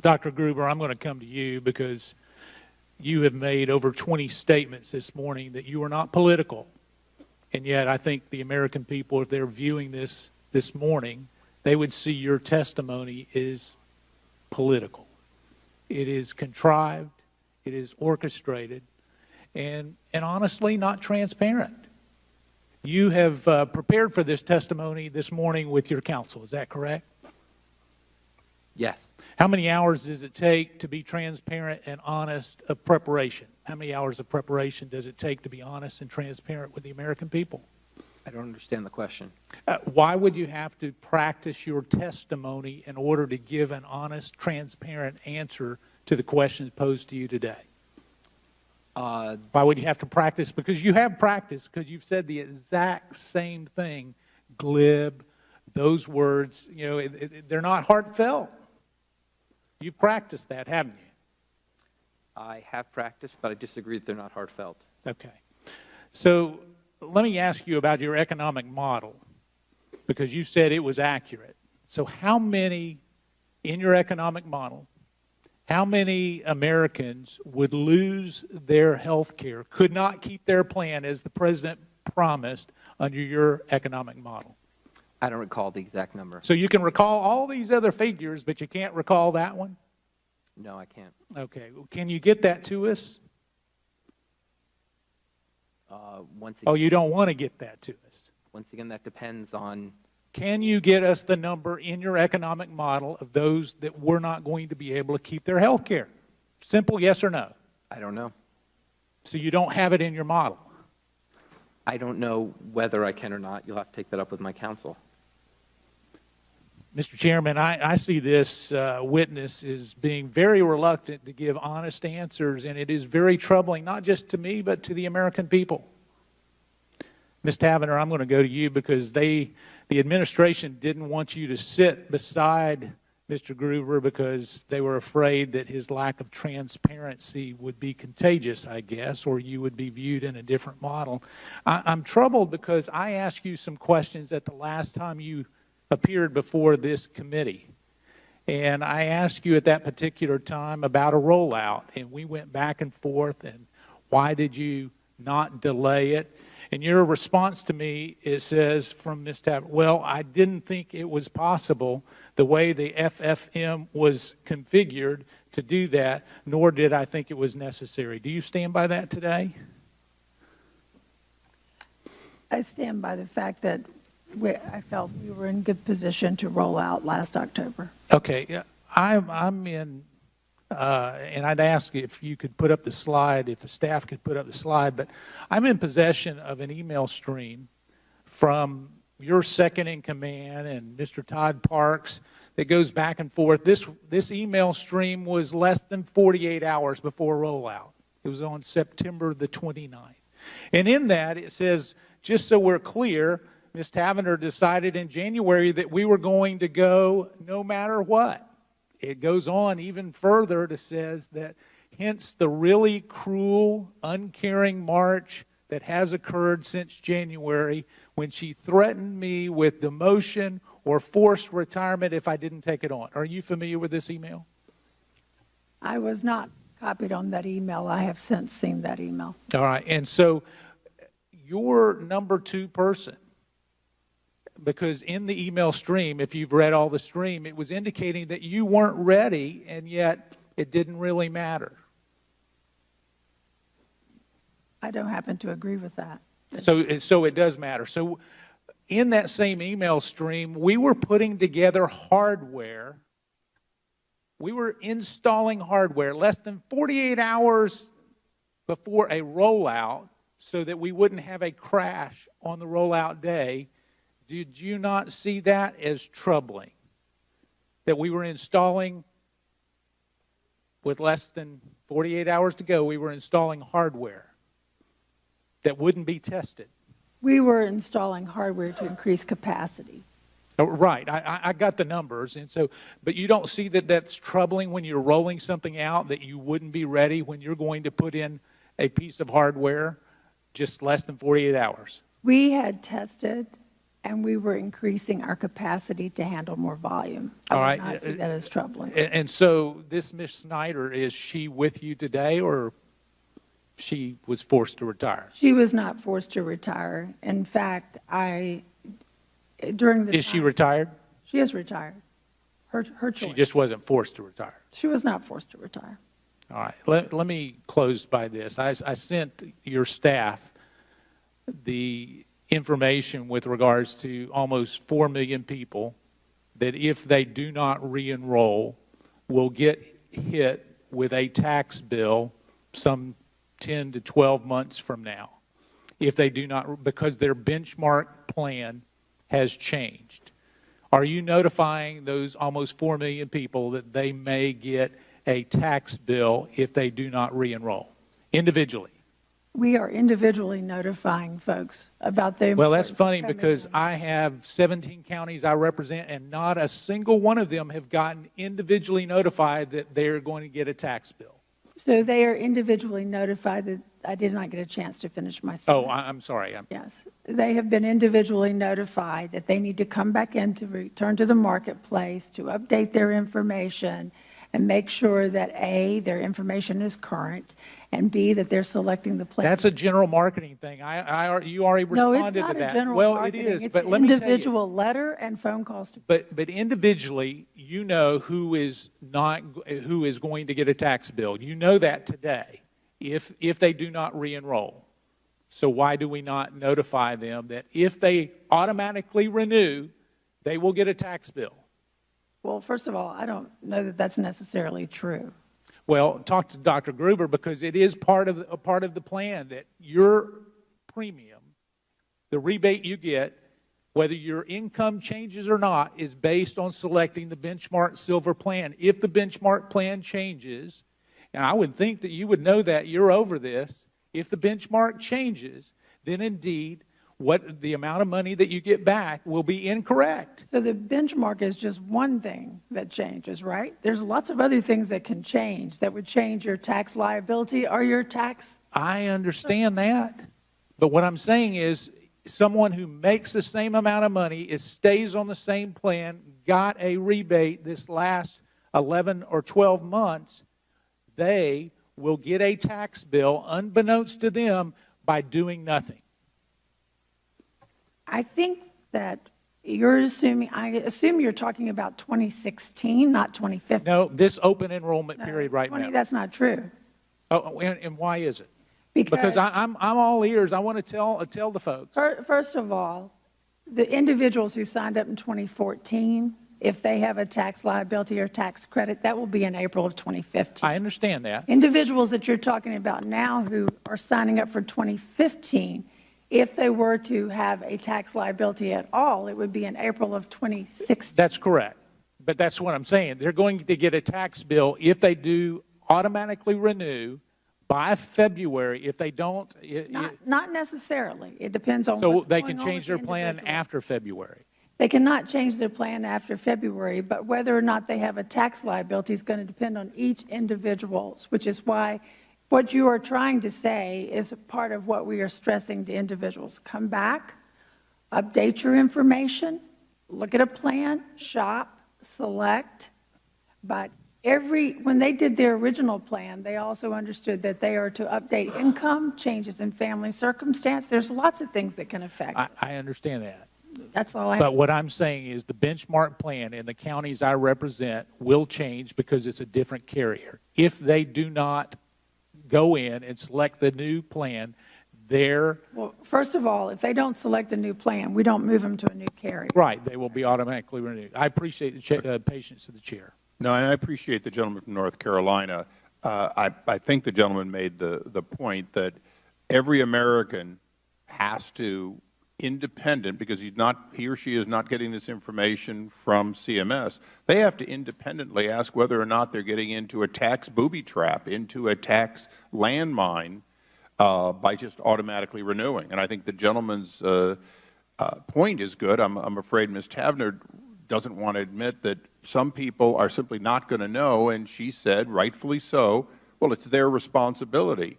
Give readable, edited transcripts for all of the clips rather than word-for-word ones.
Dr. Gruber, I'm going to come to you because you have made over 20 statements this morning that you are not political. And yet I think the American people, if they're viewing this morning, they would see your testimony is political. It is contrived, it is orchestrated, and honestly not transparent. You have prepared for this testimony this morning with your counsel, is that correct? Yes. How many hours does it take to be transparent and honest of preparation? How many hours of preparation does it take to be honest and transparent with the American people? I don't understand the question. Why would you have to practice your testimony in order to give an honest, transparent answer to the questions posed to you today? Why would you have to practice? Because you have practiced, because you've said the exact same thing, glib, those words, you know, they're not heartfelt. You've practiced that, haven't you? I have practiced, but I disagree that they're not heartfelt. Okay. So let me ask you about your economic model, because you said it was accurate. So how many, in your economic model, how many Americans would lose their health care, could not keep their plan as the President promised under your economic model? I don't recall the exact number. So you can recall all these other figures, but you can't recall that one? No, I can't. Okay. Can you get that to us? Once again, Oh, you don't want to get that to us? Once again, that depends on... Can you get us the number in your economic model of those that were not going to be able to keep their health care? Simple yes or no? I don't know. So you don't have it in your model? I don't know whether I can or not. You'll have to take that up with my counsel. Mr. Chairman, I see this witness as being very reluctant to give honest answers, and it is very troubling, not just to me, but to the American people. Ms. Tavenner, I'm going to go to you because the administration didn't want you to sit beside Mr. Gruber because they were afraid that his lack of transparency would be contagious, I guess, or you would be viewed in a different model. I'm troubled because I asked you some questions at the last time you appeared before this committee. And I asked you at that particular time about a rollout, and we went back and forth, and why did you not delay it? And your response to me, it says from Ms. Tavenner, well, I didn't think it was possible the way the FFM was configured to do that, nor did I think it was necessary. Do you stand by that today? I stand by the fact that I felt we were in good position to roll out last October. Okay, I'm in, and I'd ask if you could put up the slide, if the staff could put up the slide, but I'm in possession of an email stream from your second in command and Mr. Todd Parks that goes back and forth. This email stream was less than 48 hours before rollout. It was on September the 29th. And in that it says, just so we're clear, Ms. Tavenner decided in January that we were going to go no matter what. It goes on even further to says that hence the really cruel, uncaring march that has occurred since January when she threatened me with demotion or forced retirement if I didn't take it on. Are you familiar with this email? I was not copied on that email. I have since seen that email. All right. And so your number two person, because in the email stream, if you've read all the stream, it was indicating that you weren't ready, and yet it didn't really matter. I don't happen to agree with that. So it does matter. So in that same email stream, we were putting together hardware. We were installing hardware less than 48 hours before a rollout so that we wouldn't have a crash on the rollout day. Did you not see that as troubling? That we were installing, with less than 48 hours to go, we were installing hardware that wouldn't be tested. We were installing hardware to increase capacity. Oh, right, I got the numbers, and so, but you don't see that that's troubling when you're rolling something out that you wouldn't be ready when you're going to put in a piece of hardware just less than 48 hours? We had tested and we were increasing our capacity to handle more volume. All I right. would not see that as troubling. And so this Ms. Snyder, is she with you today, or she was forced to retire? She was not forced to retire. In fact, during the Is she time- retired? She is retired. Her choice. She just wasn't forced to retire. She was not forced to retire. All right, let me close by this. I sent your staff the information with regards to almost 4 million people that if they do not re-enroll, will get hit with a tax bill some 10 to 12 months from now. If they do not, because their benchmark plan has changed. Are you notifying those almost 4 million people that they may get a tax bill if they do not re-enroll individually? We are individually notifying folks about the Well, that's importance of funny coming because in. I have 17 counties I represent, and not a single one of them have gotten individually notified that they're going to get a tax bill. So they are individually notified that I did not get a chance to finish my Oh, sentence. I'm sorry. Yes. They have been individually notified that they need to come back in to return to the marketplace to update their information and make sure that A, their information is current, and B, that they're selecting the plan. That's a general marketing thing. You already No, responded it's to not that. a general Well, marketing. it is, It's but an let me tell you. individual letter and phone calls to. But individually, you know who is going to get a tax bill. You know that today, if they do not re-enroll. So why do we not notify them that if they automatically renew, they will get a tax bill? Well, first of all, I don't know that that's necessarily true. Well, talk to Dr. Gruber, because it is part of the plan that your premium, the rebate you get, whether your income changes or not, is based on selecting the benchmark silver plan. If the benchmark plan changes, and I would think that you would know that, you're over this, if the benchmark changes, then indeed what the amount of money that you get back will be incorrect. So the benchmark is just one thing that changes, right? There's lots of other things that can change, that would change your tax liability or your tax. I understand that, but what I'm saying is someone who makes the same amount of money, stays on the same plan, got a rebate this last 11 or 12 months, they will get a tax bill unbeknownst to them by doing nothing. I think that you're assuming, I assume you're talking about 2016, not 2015. No, this open enrollment period right now. That's not true. Oh, and why is it? Because I'm all ears. I want to tell the folks. First of all, the individuals who signed up in 2014, if they have a tax liability or tax credit, that will be in April of 2015. I understand that. Individuals that you're talking about now who are signing up for 2015, if they were to have a tax liability at all, it would be in April of 2016. That's correct. But that's what I'm saying. They're going to get a tax bill if they do automatically renew by February. If they don't, Not necessarily. It depends on so what's they going can on change with their the plan individual. after February. They cannot change their plan after February, but whether or not they have a tax liability is going to depend on each individual, which is why what you are trying to say is part of what we are stressing to individuals. Come back, update your information, look at a plan, shop, select, but when they did their original plan, they also understood that they are to update income, changes in family circumstance. There's lots of things that can affect it. I understand that. That's all I have. But what I'm saying is the benchmark plan in the counties I represent will change because it's a different carrier. If they do not go in and select the new plan, Well, first of all, if they don't select a new plan, we don't move them to a new carrier. right, they will be automatically renewed. I appreciate the patience of the chair. No, and I appreciate the gentleman from North Carolina. I think the gentleman made the point that every American has to, independent, because he or she is not getting this information from CMS, they have to independently ask whether or not they're getting into a tax booby trap, into a tax landmine by just automatically renewing. And I think the gentleman's point is good. I'm afraid Ms. Tavenner doesn't want to admit that some people are simply not going to know, and she said, rightfully so, well, it's their responsibility.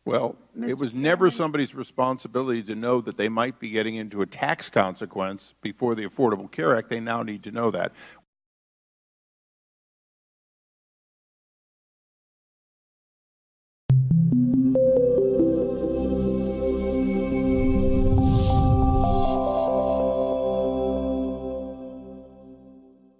Well, it Mr. was never Chairman. somebody's responsibility to know that they might be getting into a tax consequence before the Affordable Care Act. They now need to know that.